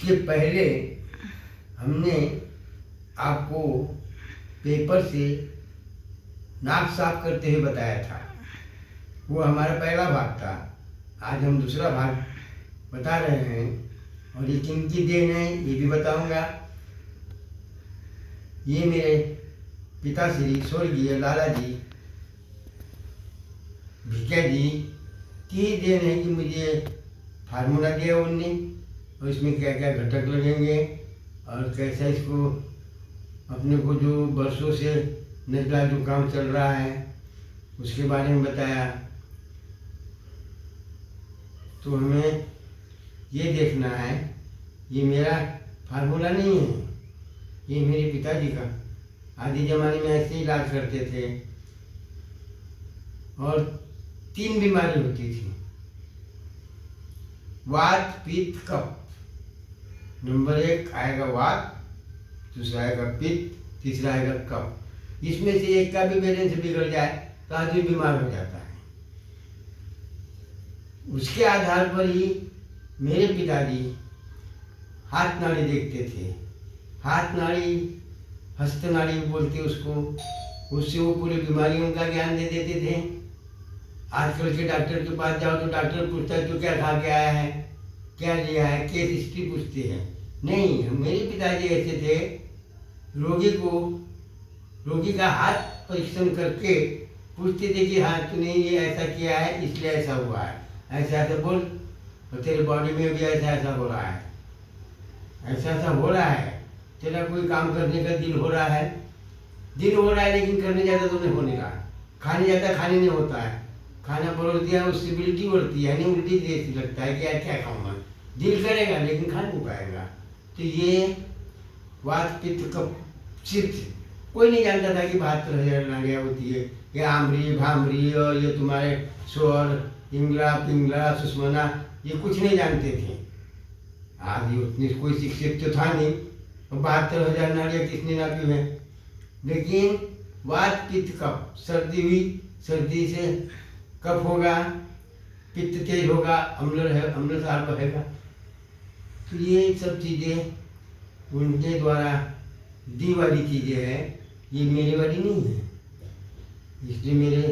इसके पहले हमने आपको पेपर से नाक साफ करते हुए बताया था, वो हमारा पहला भाग था। आज हम दूसरा भाग बता रहे हैं, और ये किनकी देन है ये भी बताऊंगा। ये मेरे पिताश्री स्वर्गीय लाला जी भिक्या जी की देन है कि मुझे फार्मूला दिया उनने, और इसमें क्या क्या घटक लगेंगे और कैसा इसको अपने को जो वर्षों से नजला जो काम चल रहा है उसके बारे में बताया। तो हमें ये देखना है, ये मेरा फार्मूला नहीं है, ये मेरे पिताजी का। आदि जमाने में ऐसे ही इलाज करते थे, और 3 बीमारी होती थी, वात पित्त कफ। नंबर 1 आएगा वात, दूसरा आएगा पित्त, तीसरा आएगा कफ। इसमें से एक का भी बैलेंस बिगड़ जाए तो आदमी बीमार हो जाता है। उसके आधार पर ही मेरे पिताजी हाथ नाड़ी देखते थे। हाथ नाड़ी, हस्त नाड़ी बोलते उसको, उससे वो पूरी बीमारियों का ज्ञान दे देते थे। आजकल के डॉक्टर के पास जाओ तो डॉक्टर पूछता है तो क्या खा के आया है, क्या लिया है, केस हिस्ट्री पूछते हैं। नहीं, मेरे पिताजी ऐसे थे, रोगी का हाथ परीक्षण करके पूछते थे कि हाँ तूने ये ऐसा किया है इसलिए ऐसा हुआ है, ऐसा ऐसा बोल, और तेरे बॉडी में भी ऐसा ऐसा हो रहा है, ऐसा ऐसा हो रहा है, तेरा कोई काम करने का दिल हो रहा है लेकिन करने जाता तो नहीं होने का, खाने जाता खाने नहीं होता है, खाना परोस दिया उससे उल्टी बढ़ती है, नहीं उल्टी जैसी लगता है कि यार क्या खाऊंगा, दिल करेगा लेकिन खा नहीं पाएगा। तो ये वात पित्त कफ सिर्फ कोई नहीं जानता था कि 72,000 नाड़ियाँ होती है, ये आमरी भामरी और ये तुम्हारे स्वर इंगला पिंगला सुषमना, ये कुछ नहीं जानते थे। आज ये उतनी कोई शिक्षित तो था नहीं, और 72,000 नाड़ियाँ किसने नापी है। लेकिन वात पित्त कफ, सर्दी हुई, सर्दी से कफ होगा, पित्त तेज होगा, अम्लसार बहेगा। तो ये सब चीज़ें उनके द्वारा दी वाली चीज़ें हैं, ये मेरी वाली नहीं है। इसलिए मेरे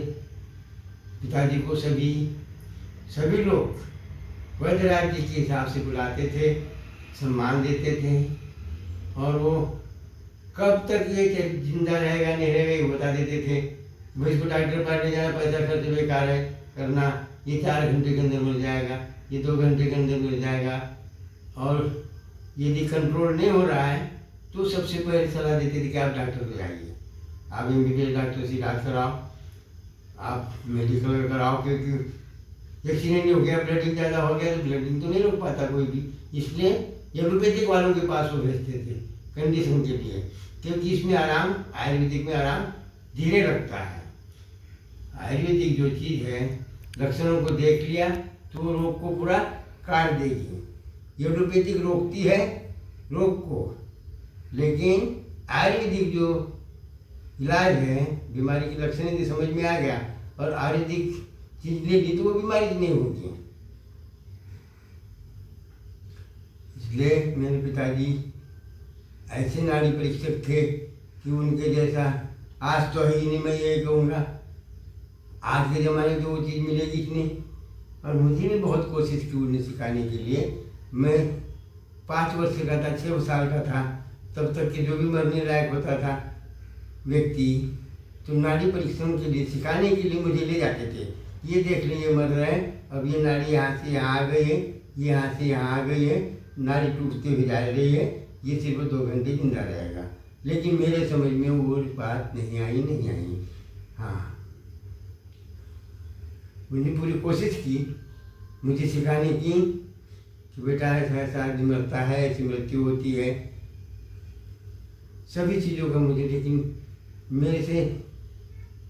पिताजी को सभी लोग वैद्यराज जी के हिसाब से बुलाते थे, सम्मान देते थे, और वो कब तक ये जिंदा रहेगा नहीं रहेगा ये बता देते थे। वो इसको डॉक्टर पास ले जाना पैसा खर्च बेकार है करना, ये 4 घंटे के अंदर मिल जाएगा, ये 2 घंटे के अंदर मिल जाएगा, और यदि कंट्रोल नहीं हो रहा है तो सबसे पहले सलाह देते थे कि आप डॉक्टर को जाइए, आप MBBS डॉक्टर से इलाज कराओ, आप मेडिकल कराओ, क्योंकि एक्सीडेंट हो गया, ब्लडिंग ज़्यादा हो गया तो ब्लडिंग तो नहीं रोक पाता कोई भी, इसलिए एलोपैथिक वालों के पास वो भेजते थे कंडीशन के लिए, क्योंकि इसमें आराम, आयुर्वेदिक में आराम धीरे लगता है। आयुर्वेदिक जो चीज़ है लक्षणों को देख लिया तो वो रोग को पूरा काट देगी। एलोपैथिक रोकती है रोग को, लेकिन आयुर्वेदिक जो इलाज है, बीमारी के लक्षण यदि समझ में आ गया और आयुर्वेदिक चीज ले ली तो वो बीमारी नहीं होगी। इसलिए मेरे पिताजी ऐसे नाड़ी परीक्षक थे कि उनके जैसा आज तो ही नहीं, मैं ये कहूँगा आज के ज़माने में तो वो चीज़ मिलेगी कि नहीं। और मुझे भी बहुत कोशिश की उन्हें सिखाने के लिए। मैं 5 वर्ष का था, 6 साल का था, तब तक के जो भी मरने लायक होता था व्यक्ति, तो नाड़ी परीक्षण के लिए सिखाने के लिए मुझे ले जाते थे। ये देख लीजिए मर रहे हैं, अब ये नाड़ी यहाँ से यहाँ आ गई है, ये यहाँ से यहाँ आ गई है, नाड़ी टूटते हुए जा रही है, ये सिर्फ 2 घंटे जिंदा रहेगा। लेकिन मेरे समझ में वो बात नहीं आई। हाँ, उन्हें पूरी कोशिश की मुझे सिखाने की कि बेटा ऐसा आदमी मरता है, ऐसी मृत्यु होती है, सभी चीज़ों का मुझे, लेकिन मेरे से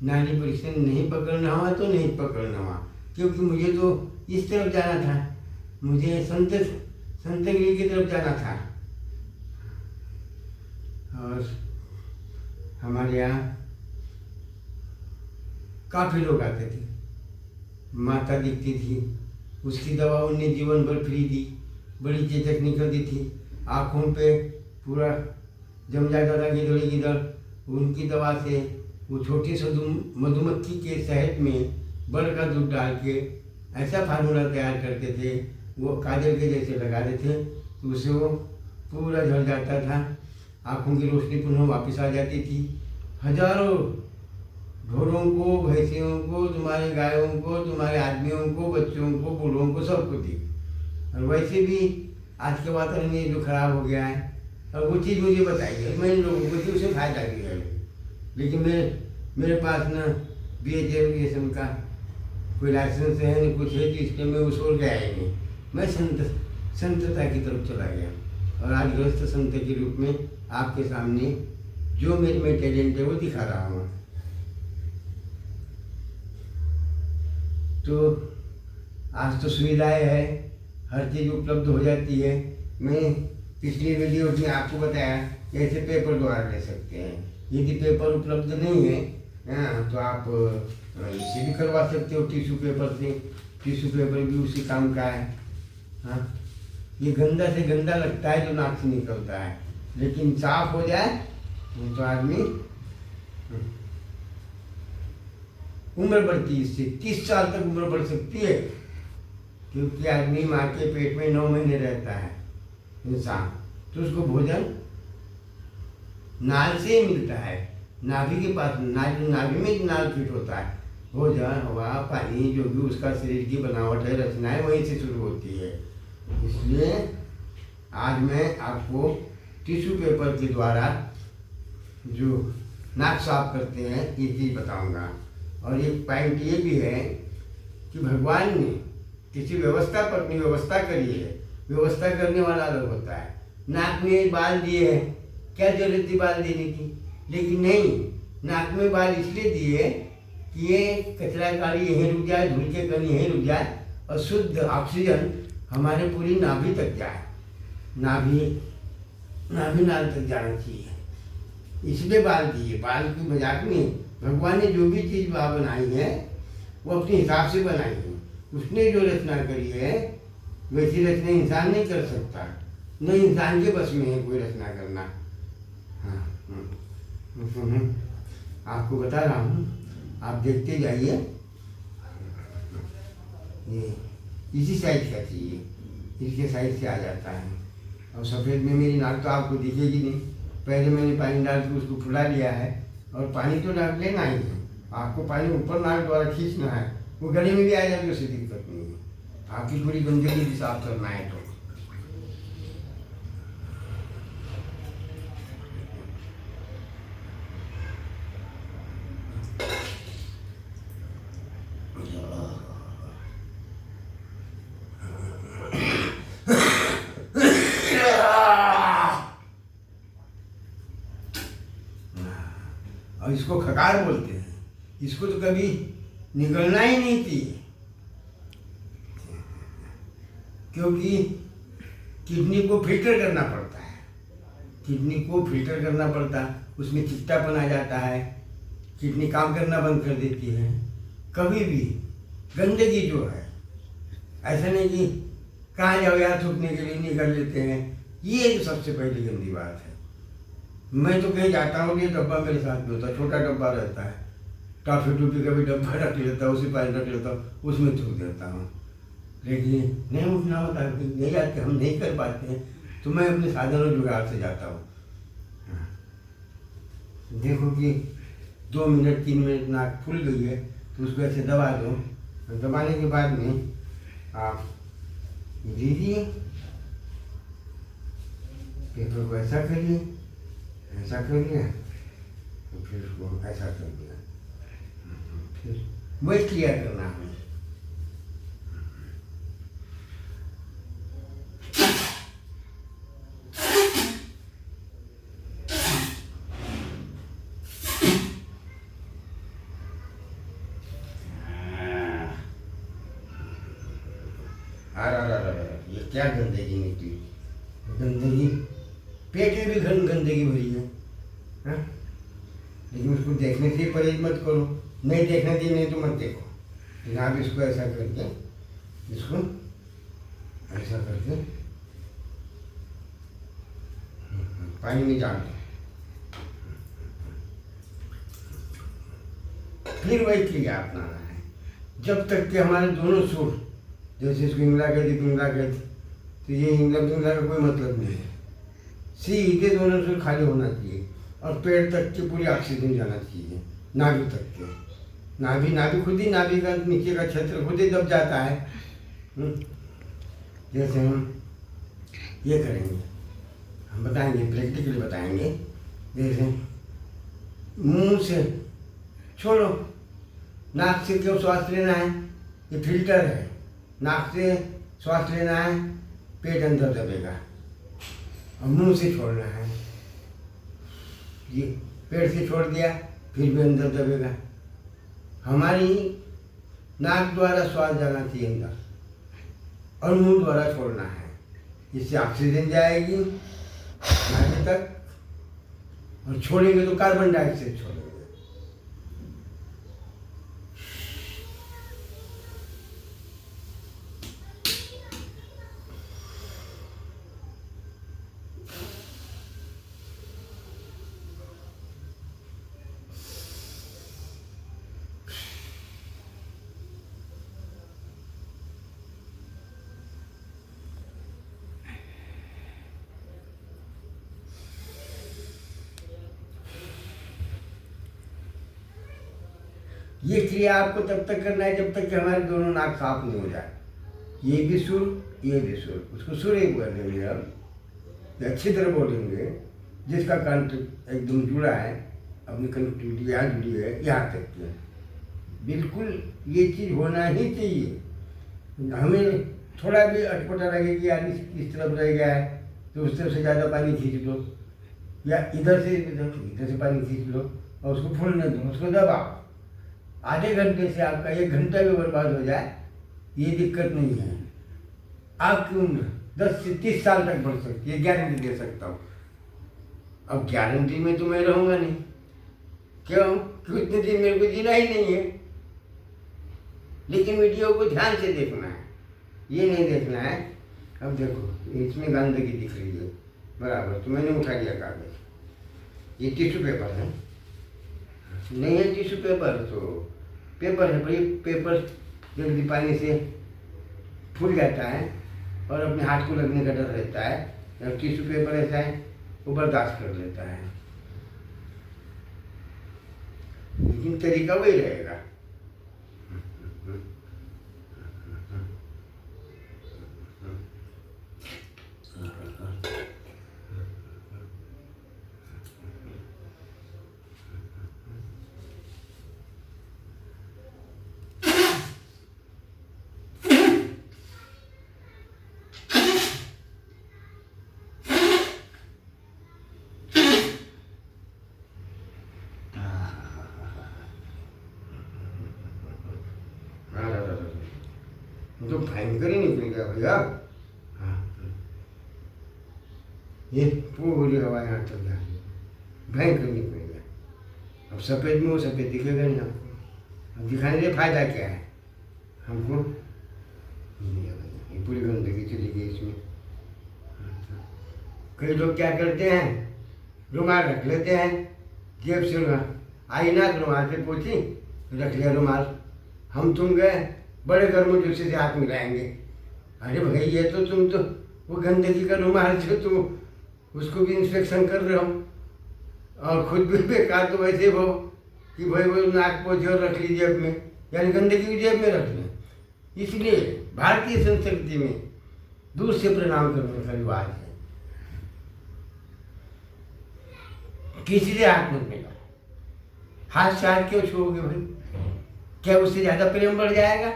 नाड़ी परीक्षण नहीं पकड़ना हुआ तो नहीं पकड़ना हुआ, क्योंकि मुझे तो इस तरफ जाना था, मुझे संतगिरी की तरफ जाना था। और हमारे यहाँ काफ़ी लोग आते थे, माता दिखती थी, उसकी दवा उनने जीवन भर फ्री दी, बड़ी चेचक निकलती थी। आँखों पे पूरा जम जाता था गिदड़ गिदड़, उनकी दवा से वो छोटी सी मधुमक्खी के शहद में बड़ का दूध डाल के ऐसा फार्मूला तैयार करते थे, वो काजल के जैसे लगा देते थे, तो उससे वो पूरा झड़ जाता था, आँखों की रोशनी पुनः वापस आ जाती थी। हजारों ढोरों को, भैंसियों को, तुम्हारे गायों को, तुम्हारे आदमियों को, बच्चों को, बूढ़ों को, सबको दी। और वैसे भी आज के वातावरण में जो खराब हो गया है, और वो चीज़ मुझे बताइए, मैंने लोगों को थी उसे फायदा भी है, लेकिन मेरे पास न BHM का कोई लाइसेंस है न कुछ है, तो इसलिए मैं उस ओर गया ही नहीं। मैं संतता की तरफ चला गया, और आज गृहस्थ संत के रूप में आपके सामने जो मेरे में टैलेंट है वो दिखा रहा हूँ। तो आज तो सुविधाएं है, हर चीज़ उपलब्ध हो जाती है। मैं पिछली वीडियो में आपको बताया कैसे पेपर द्वारा ले सकते हैं। यदि पेपर उपलब्ध नहीं है तो आप इसे भी करवा सकते हो टिश्यू पेपर से। टिश्यू पेपर भी उसी काम का है। हाँ, ये गंदा से गंदा लगता है जो नाक से निकलता है, लेकिन साफ हो जाए तो आदमी उम्र बढ़ती है, इससे 30 साल तक उम्र बढ़ सकती है, क्योंकि आदमी माँ के पेट में 9 महीने रहता है इंसान, तो उसको भोजन नाल से मिलता है, नाभि के पास, नाभि में नाल फिट होता है। भोजन, हवा, पानी, जो भी उसका शरीर की बनावट है, रचनाएं वहीं से शुरू होती है। इसलिए आज मैं आपको टिश्यू पेपर के द्वारा जो नाक साफ करते हैं ये चीज़ बताऊंगा। और एक पॉइंट ये भी है कि भगवान ने किसी व्यवस्था पर अपनी व्यवस्था करी है, व्यवस्था करने वाला अलग होता है। नाक में बाल दिए हैं, क्या जरूरत थी बाल देने की, लेकिन नहीं, नाक में बाल इसलिए दिए कि ये कचरा गाड़ी यहीं रुक जाए, धूल के कण यहीं रुक जाए, और शुद्ध ऑक्सीजन हमारे पूरी नाभि तक जाए, नाभि नाल तक जाना चाहिए, इसलिए बाल दिए। बाल की मजाक में भगवान ने जो भी चीज़ बनाई है वो अपने हिसाब से बनाई है। उसने जो रचना करी है वैसी रचना इंसान नहीं कर सकता, न इंसान के बस में है कोई रचना करना। हाँ, आपको बता रहा हूँ, आप देखते जाइए। ये इसी साइज का चाहिए, इसके साइज से आ जाता है। और सफ़ेद में मेरी नाक तो आपको दिखेगी नहीं, पहले मैंने पानी डाल के उसको फुला लिया है, और पानी तो डाल लेना ही है, आपको पानी ऊपर नाक द्वारा खींचना है, वो गले में भी आ जाएगी, उससे दिक्कत नहीं है। आपकी पूरी गंदगी भी साफ करना है तो और इसको खकार बोलते हैं। इसको तो कभी निकलना ही नहीं चाहिए, क्योंकि किडनी को फिल्टर करना पड़ता है, किडनी को फिल्टर करना पड़ता है, उसमें चिट्टापन आ जाता है, किडनी काम करना बंद कर देती है। कभी भी गंदगी जो है, ऐसा नहीं कि कहाँ जाओ यार थूकने के लिए, नहीं कर लेते हैं, ये तो सबसे पहली गंदी बात है। मैं तो कहीं जाता हूँ, ये डब्बा मेरे साथ में होता है, छोटा डब्बा रहता है, टॉफी टूफी का भी डब्बा रख लेता हूँ, उसी पानी रख लेता हूँ, उसमें थूक देता हूँ। लेकिन नहीं उठना होता है, नहीं जाते, हम नहीं कर पाते हैं, तो मैं अपने साधनों जुगाड़ से जाता हूँ। देखो कि 2 मिनट 3 मिनट नाक फूल गई है तो उसको ऐसे दबा दो, दबाने के बाद में आप दीजिए, पेपर को ऐसा करिए, ऐसा कर लिया, तो फिर उसको ऐसा कर दिया, फिर वही क्लियर करना है। ये क्या गंदगी निकली, गंदगी पेट में भी गंदगी भरी है, हाँ? लेकिन उसको देखने से परहेज मत करो, नहीं देखना चाहिए, नहीं तो मत देखो। लेकिन आप इसको ऐसा करके, इसको ऐसा करके पानी में डाल दो। फिर वही क्रिया अपनाना है जब तक कि हमारे दोनों सुर, जैसे इसको इंगला कहते पिंगला कहते, तो ये इंगला पिंगला का कोई मतलब नहीं है। सीधे दोनों सुर खाली होना चाहिए और पेड़ तक की पूरी ऑक्सीजन जाना चाहिए, नाभि तक के। नाभि खुद ही, नाभि का नीचे का क्षेत्र खुद ही दब जाता है। जैसे हम ये करेंगे, हम बताएंगे, प्रैक्टिकली बताएंगे। जैसे मुंह से छोड़ो, नाक से क्यों श्वास लेना है, ये फिल्टर है। नाक से श्वास लेना है, पेट अंदर दबेगा, और मुंह से छोड़ना है, ये पेट से छोड़ दिया फिर भी अंदर दबेगा। हमारी नाक द्वारा श्वास जाना चाहिए अंदर और मुंह द्वारा छोड़ना है। इससे ऑक्सीजन जाएगी नाक तक, और छोड़ेंगे तो कार्बन डाइऑक्साइड छोड़ेंगे। ये क्रिया आपको तब तक करना है जब तक कि हमारे दोनों नाक साफ नहीं हो जाए। ये भी सुर, ये भी सुर, उसको सुर ही बोलेंगे हम, अच्छी तरह बोलेंगे। जिसका कंठ एकदम जुड़ा है, अपनी कनेक्टिविटी यहाँ जुड़ी है, यहाँ तक के बिल्कुल ये चीज़ होना ही चाहिए। हमें थोड़ा भी अटपटा लगे कि यार इस तरफ रह गया है तो उस तरफ से ज़्यादा पानी खींच लो, या इधर से पानी खींच लो और उसको फूलने दो, उसको दबाओ। आधे घंटे से आपका 1 घंटा भी बर्बाद हो जाए, ये दिक्कत नहीं है। आपकी उम्र 10 से 30 साल तक बढ़ सकती है, गारंटी दे सकता हूँ। अब गारंटी में तो मैं रहूँगा नहीं, क्यों? क्योंकि इतने दिन मेरे को जीना ही नहीं है। लेकिन वीडियो को ध्यान से देखना है, ये नहीं देखना है। अब देखो इसमें गंदगी दिख रही है बराबर, तो मैंने उठा लिया कागज। ये टिश्यू पेपर है, नहीं है टिश्यू पेपर तो पेपर है, पर ये पेपर जल्दी पानी से फूल जाता है और अपने हाथ को लगने का डर रहता है। और टिश्यू पेपर ऐसा है वो बर्दाश्त कर लेता है, लेकिन तरीका वही रहेगा। तो भयंकर ही निकल गया भैया। हाँ, ये पूरी हवा यहाँ तक जा रही है, भयंकर निकल गया। अब सफ़ेद में वो सफ़ेद दिखेगा नहीं आपको। अब दिखाने से फायदा क्या है हमको? ये पूरी गंदगी चली गई इसमें। कई लोग क्या करते हैं, रुमाल रख लेते हैं जेब से, आई ना रुमाल से पोछी, रख लिया रुमाल। हम तुम गए बड़े गर्मजोशी से हाथ मिलाएंगे, अरे भाई ये तो तुम तो वो गंदगी का रुमाल जो तुम उसको भी इंस्पेक्शन कर रहे हो, और खुद भी बेकार तो वैसे हो कि भाई वो नाक पोछे और रख ली जेब में, यानी गंदगी भी जेब में रख लें। इसलिए भारतीय संस्कृति में दूर से प्रणाम करने का रिवाज है, किसी से हाथ मत मिला। हाथ से हाथ क्यों छूओगे भाई? क्या उससे ज़्यादा प्रेम बढ़ जाएगा?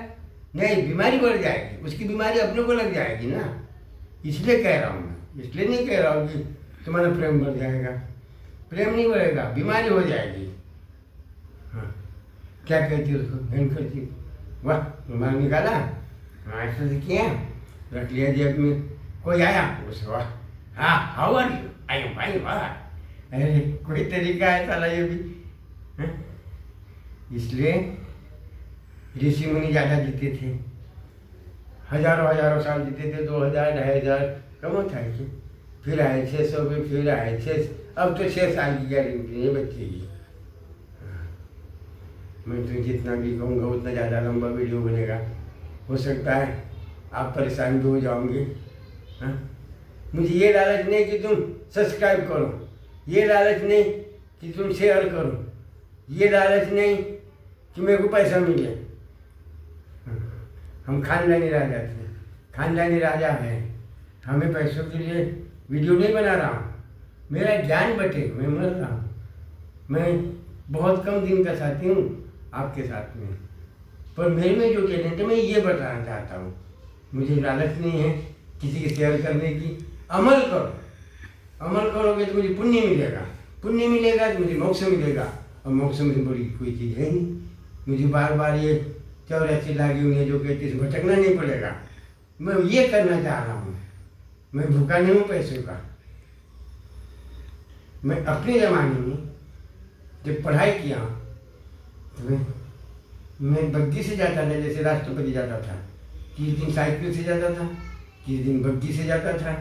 नहीं, बीमारी बढ़ जाएगी, उसकी बीमारी अपने को लग जाएगी ना। इसलिए कह रहा हूँ मैं, इसलिए नहीं कह रहा हूँ कि तुम्हारा प्रेम बढ़ जाएगा। प्रेम नहीं बढ़ेगा, बीमारी हो जाएगी। हाँ, क्या कहती है उसको? हैंड करती, वाह रुमाल निकाला, हाँ ऐसा से किया, रख लिया जेब में। कोई आया उसे, वाह हाँ how are you, I am fine, वाह। अरे कोई तरीका है साला ये भी। इसलिए ऋषि मुनि ज़्यादा जीते थे, हजारों हजारों साल जीते थे, 2000 2500 कम होता है कि फिर आए 600 पे, फिर आए 6, अब तो 6 साल की गारंटी है बच्चे की। मैं तो जितना भी कहूँगा उतना ज़्यादा लंबा वीडियो बनेगा, हो सकता है आप परेशान भी हो जाओगे। हाँ, मुझे ये लालच नहीं कि तुम सब्सक्राइब करो, ये लालच नहीं कि तुम शेयर करो, ये लालच नहीं कि मेरे को पैसा मिले। हम खानदानी राजा थे, खानदानी राजा हैं। हमें पैसों के लिए वीडियो नहीं बना रहा हूँ, मेरा ज्ञान बटे, मैं मर रहा हूँ। मैं बहुत कम दिन का साथी हूँ आपके साथ में, पर मेरे में जो टैलेंट है मैं ये बताना चाहता हूँ। मुझे लालच नहीं है किसी के शेयर करने की। अमल करो, अमल करोगे तो मुझे पुण्य मिलेगा, पुण्य मिलेगा तो मुझे मोक्ष मिलेगा, और मोक्ष में बड़ी कोई चीज़ है नहीं। मुझे बार बार ये 84 लागी उन्हें जो कहती है भटकना नहीं पड़ेगा। मैं ये करना चाह रहा हूँ, मैं भूखा नहीं हूँ पैसों का। मैं अपने ज़माने में जब पढ़ाई किया तो मैं बग्गी से जाता था, जैसे राष्ट्रपति जाता था, किस दिन साइकिल से जाता था, किस दिन बग्गी से जाता था,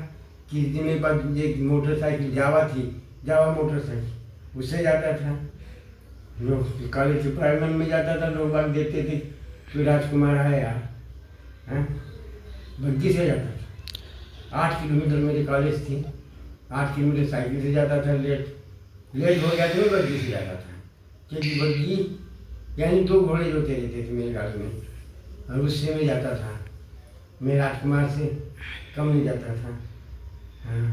किस दिन मेरे पास एक मोटरसाइकिल जावा थी, जावा मोटरसाइकिल, उससे जाता था। लोग कॉलेज के प्राइमरी में जाता था, लोग बाग देते थे तो राजकुमार है यार, हैं, बग्गी से जाता था। 8 किलोमीटर मेरी कॉलेज थी, 8 किलोमीटर साइकिल से जाता था। लेट हो गया तो मैं बग्गी से जाता था, क्योंकि बग्गी यानी 2 घोड़े जोते रहते थे मेरी गाड़ी में, और उससे मैं जाता था। मैं राजकुमार से कम नहीं जाता था। हाँ,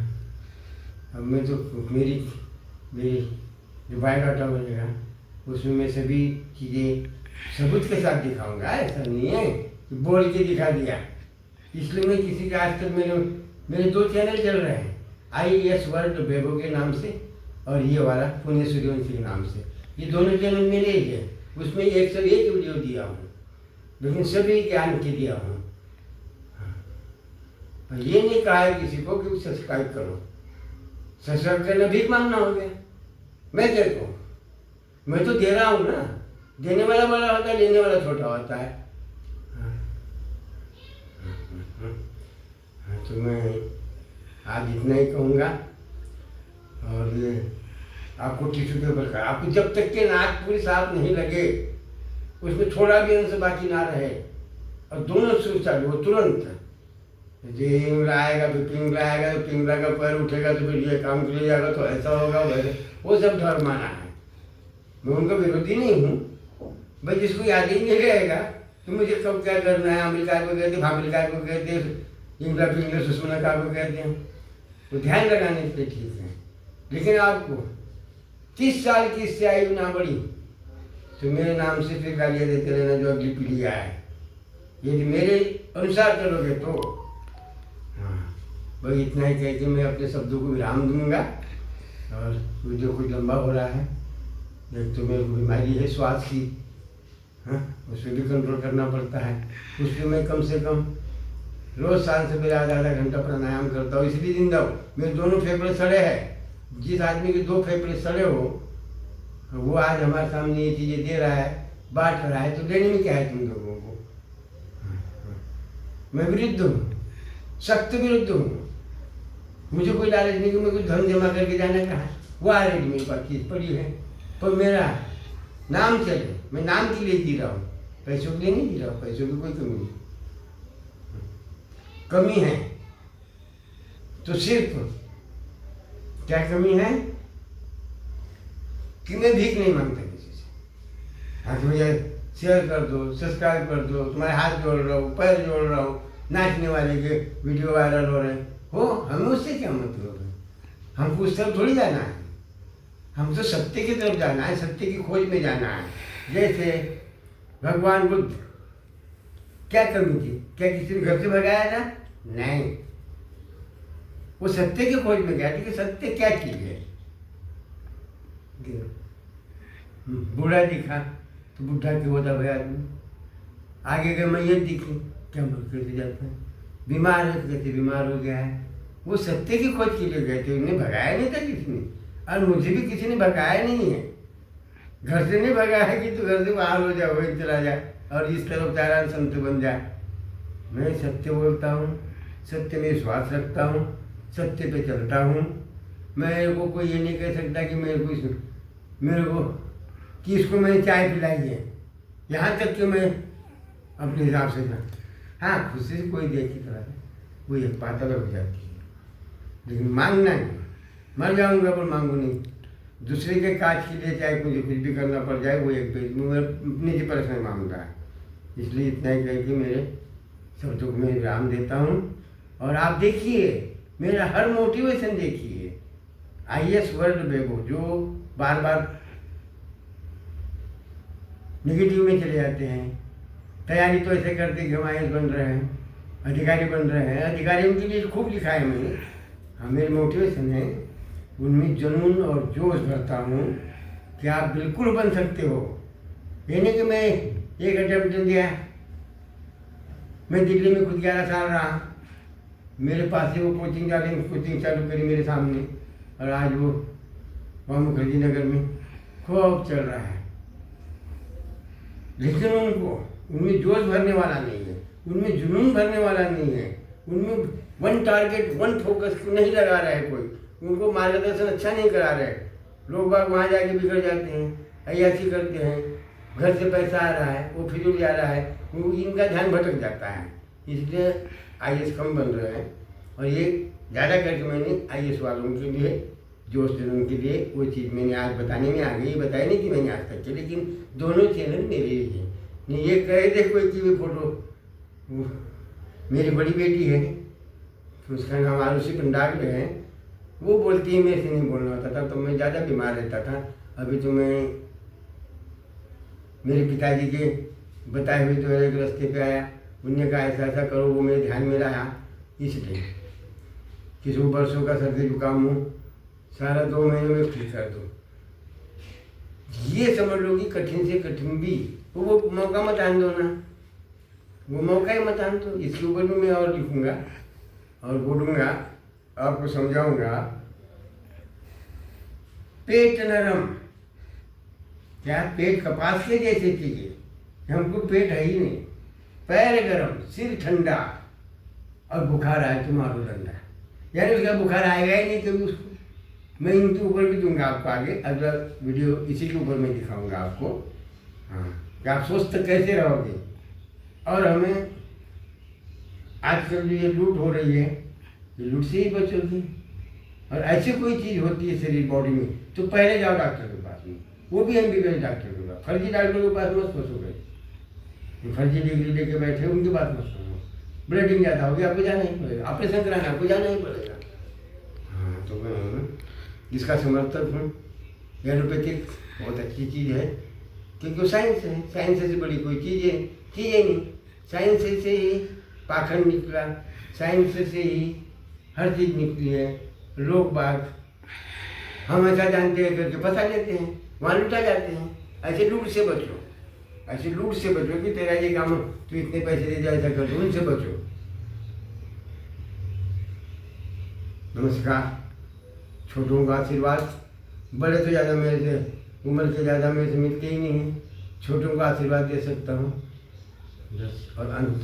अब मैं तो मेरी जो बायोडाटा बनेगा उसमें मैं सभी चीज़ें सबूत के साथ दिखाऊंगा। ऐसा नहीं है कि बोल के दिखा दिया। इसलिए मैं किसी के आज तक मेरे 2 चैनल चल रहे हैं, IAS वर्ल्ड बेबो के नाम से और ये वाला पुण्य सूर्यवंशी के नाम से। ये दोनों चैनल मेरे ही है, उसमें 101 वीडियो दिया हूँ, लेकिन सभी ज्ञान के दिया हूँ। ये नहीं कहा है किसी को कि सब्सक्राइब करो, सब्सक्राइब करना भीख मांगना हो गया। मैं क्या कहूँ, मैं तो दे रहा हूँ ना, देने वाला बड़ा होता है, लेने वाला छोटा होता है। तो मैं आज इतना ही कहूँगा। और ये आपको टिश्यू पेपर का, आपको जब तक के नाक पूरी साफ नहीं लगे, उसमें थोड़ा भी अंश बाकी ना रहे, और दोनों सुर चालू हो तुरंत। पिंगला आएगा तो पिंगला आएगा, तो पिंगला का पैर उठेगा तो फिर ये काम के लिए जाएगा, तो ऐसा होगा वैसे, वो सब धर्म माना है। मैं उनका विरोधी नहीं हूँ, भाई जिसको याद ही नहीं रहेगा तो मुझे कब क्या करना है। अमेरिका को कहते, अमेरिका को कहते, इंग्ला पिंगला सुषमना को कहते हैं, तो ध्यान लगाने के लिए ठीक है। लेकिन आपको 30 साल की इससे आयु ना बढ़ी तो मेरे नाम से फिर गालियाँ देते रहना जो अगली पीढ़ी आए। यदि मेरे अनुसार चलोगे तो हाँ, भाई इतना ही कह के मैं अपने शब्दों को विराम दूंगा। और वीडियो कुछ लंबा हो रहा है, एक तो मेरे को बीमारी है श्वास की, हाँ, उस पर भी कंट्रोल करना पड़ता है। उस पर मैं कम से कम रोज़ शाम से मेरा आधा घंटा प्राणायाम करता हूँ, इसलिए जिंदा हूँ। मेरे दोनों फेफड़े सड़े हैं। जिस आदमी के 2 फेफड़े सड़े हो, वो आज हमारे सामने ये चीज़ें दे रहा है, बांट रहा है, तो देने में क्या है तुम लोगों को। मैं विरुद्ध हूँ, सख्त विरुद्ध हूँ। मुझे कोई लालच नहीं कि मैं कुछ धन जमा करके जाना कहा, वो ऑलरेडी मेरे पास चीज़ पड़ी है, पर मेरा नाम चले, मैं नाम के लिए जी रहा हूँ, पैसों के लिए नहीं जी रहा हूँ। पैसों की कोई कमी नहीं, कमी है तो सिर्फ क्या कमी है कि मैं भीख नहीं मांगता किसी से। हाँ, मुझे शेयर कर दो, सब्सक्राइब कर दो, तुम्हारे हाथ जोड़ रहा हूँ, पैर जोड़ रहा हूँ, नाचने वाले के वीडियो वायरल हो रहे हो, हमें उससे क्या मतलब है। हमको उस तरफ थोड़ी जाना है, हम तो सत्य की तरफ जाना है, सत्य की खोज में जाना है। जैसे भगवान बुद्ध, क्या कमी थी, क्या किसी ने घर से भगाया था? नहीं, वो सत्य की खोज में गया कि सत्य क्या चीज है। बूढ़ा दिखा तो बूढ़ा क्यों होता भाई आदमी, आगे गए मैयत दिखी क्या मर कैसे जाता है, बीमार है कैसे बीमार हो गया है। वो सत्य की खोज के लिए गए थे, उन्हें भगाया नहीं था किसी ने, और मुझे भी किसी ने भगाया नहीं है। घर से नहीं भगाया कि तू घर से बाहर हो जाए, वही चला जाए और इस तरफ चारा संत बन जाए। मैं सत्य बोलता हूँ, सत्य में विश्वास रखता हूँ, सत्य पे चलता हूँ। मेरे को कोई ये नहीं कह सकता कि मेरे को कि इसको मैंने चाय पिलाई है, यहाँ तक कि मैं अपने हिसाब से ना, हाँ खुशी से कोई देखी तरह वो एक बात अलग हो जाती है, लेकिन मांगना नहीं। मर जाऊंगा पर मांगू नहीं। दूसरे के काज के लिए चाहे मुझे कुछ भी करना पड़ जाए, वो एक पेज में निजी पर्सनल मांगता है। इसलिए इतना ही कह के मेरे सब दुख में विराम देता हूँ। और आप देखिए मेरा हर मोटिवेशन देखिए, IAS वर्ल्ड बेगो जो बार बार नेगेटिव में चले जाते हैं, तैयारी तो ऐसे करते कि हम IAS बन रहे हैं, अधिकारी बन रहे हैं। अधिकारी उनके लिए खूब लिखा है मैंने, हाँ मेरे मोटिवेशन है, उनमें जुनून और जोश भरता हूँ कि आप बिल्कुल बन सकते हो। ये नहीं कि मैं एक अटेम्प्ट दिया, मैं दिल्ली में खुद 11 साल रहा, मेरे पास से वो कोचिंग चालू करी मेरे सामने, और आज वो वहाँ मुखर्जी नगर में खूब चल रहा है। लेकिन उनमें जोश भरने वाला नहीं है, उनमें जुनून भरने वाला नहीं है, उनमें वन टारगेट वन फोकस नहीं लगा रहा है कोई, उनको मार्गदर्शन अच्छा नहीं करा रहे। लोग बाग वहाँ जाके बिगड़ जाते हैं, अय्याशी करते हैं, घर से पैसा आ रहा है वो फिजूल जा रहा है, इनका ध्यान भटक जाता है। इसलिए IAS कम बन रहे हैं। और ये ज़्यादा करके मैंने IAS वालों के लिए, जोश जुनून के लिए वो चीज़ मैंने आज बताने में आ गई, बताई नहीं कि मैंने आज तक के, लेकिन दोनों चैनल मेरे ही हैं। नहीं ये कह दे कोई कि फोटो, मेरी बड़ी बेटी है, उसका नाम आरुषि पंडाल है, वो बोलती है मेरे से नहीं बोलना होता था, तो मैं ज़्यादा बीमार रहता था। अभी तो मैं मेरे पिताजी के बताए हुए तो एक रास्ते पे आया, उनने कहा ऐसा ऐसा करो, वो मेरे ध्यान में रहा। इसलिए किसी वर्षों का सर्दी जुकाम हो, सारा 2 महीने में ठीक कर दो। ये समझ लो कि कठिन से कठिन भी वो मौका मत आन दो ना, वो मौका ही मत आन दो। इसके ऊपर भी मैं और लिखूँगा और बोलूँगा, आपको समझाऊँगा। पेट नरम, क्या पेट कपास के जैसे चीज़ें, हमको पेट है ही नहीं। पैर गरम, सिर ठंडा, और बुखार आए तो मारो डंडा। यानी उसका बुखार आएगा ही नहीं कभी उसको। मैं इनके ऊपर भी दूंगा आपको आगे, अगला वीडियो इसी के ऊपर मैं दिखाऊंगा आपको, हाँ कि आप स्वस्थ कैसे रहोगे। और हमें आजकल जो ये लूट हो रही है, ये लूट से ही बचोगे। और ऐसी कोई चीज़ होती है शरीर बॉडी में तो पहले जाओ डॉक्टर के पास में, वो भी MBBS डॉक्टर के पास। फर्जी डॉक्टर के पास मत फंसोगे, जो फर्जी डिग्री लेके बैठे उनके पास मत फंसो। ब्लीडिंग ज़्यादा होगी आपको जाना ही पड़ेगा, ऑपरेशन कराना आपको जाना ही पड़ेगा। हाँ तो मैं जिसका समर्थक हूँ, एलोपैथिक बहुत अच्छी चीज़ है, क्योंकि वो साइंस है। साइंस से बड़ी कोई चीज़ है नहीं। साइंस से ही पाखंड निकला, साइंस से ही हर चीज़ निकली है। लोग बाग हम ऐसा जानते हैं करके फंसा लेते हैं, वहाँ लुटा जाते हैं। ऐसे लूट से बचो, ऐसे लूट से बचो कि तेरा ये काम तू इतने पैसे दे जा, ऐसा कर दो, उनसे बचो। नमस्कार। छोटों का आशीर्वाद, बड़े तो ज़्यादा मेरे से उम्र के ज़्यादा मेरे से मिलते ही नहीं हैं, छोटों का आशीर्वाद दे सकता हूँ बस। और अंत